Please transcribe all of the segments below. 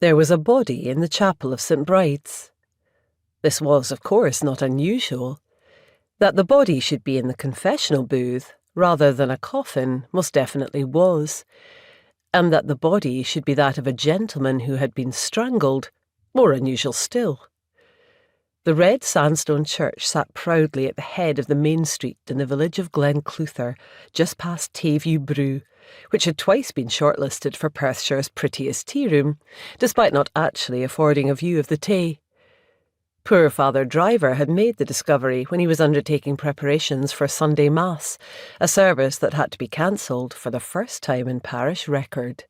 There was a body in the chapel of St. Bride's. This was, of course, not unusual. That the body should be in the confessional booth rather than a coffin most definitely was, and that the body should be that of a gentleman who had been strangled, more unusual still. The red sandstone church sat proudly at the head of the main street in the village of Glencluther, just past Tayview Brew, which had twice been shortlisted for Perthshire's prettiest tea room, despite not actually affording a view of the Tay. Poor Father Driver had made the discovery when he was undertaking preparations for Sunday Mass, a service that had to be cancelled for the first time in parish record.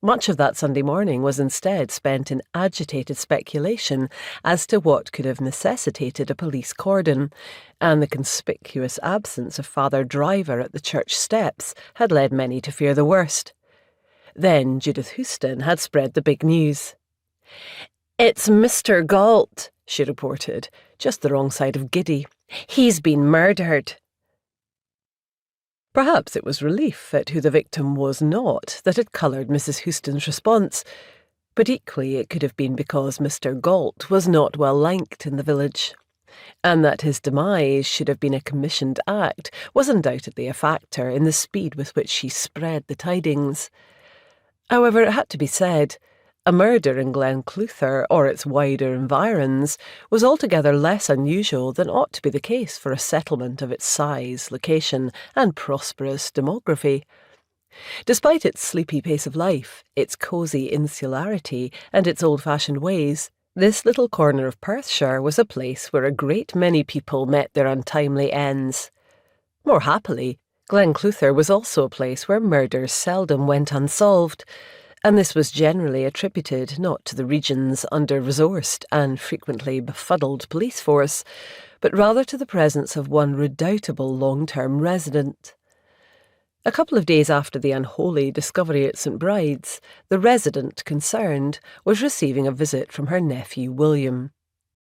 Much of that Sunday morning was instead spent in agitated speculation as to what could have necessitated a police cordon, and the conspicuous absence of Father Driver at the church steps had led many to fear the worst. Then Judith Houston had spread the big news. "It's Mr. Galt," she reported, just the wrong side of giddy. "He's been murdered." Perhaps it was relief at who the victim was not that had coloured Mrs. Houston's response, but equally it could have been because Mr. Galt was not well liked in the village, and that his demise should have been a commissioned act was undoubtedly a factor in the speed with which she spread the tidings. However, it had to be said, a murder in Glencluther or its wider environs was altogether less unusual than ought to be the case for a settlement of its size, location, and prosperous demography. Despite its sleepy pace of life, its cosy insularity, and its old-fashioned ways, this little corner of Perthshire was a place where a great many people met their untimely ends. More happily, Glencluther was also a place where murders seldom went unsolved, and this was generally attributed not to the region's under-resourced and frequently befuddled police force, but rather to the presence of one redoubtable long-term resident. A couple of days after the unholy discovery at St. Bride's, the resident concerned was receiving a visit from her nephew William.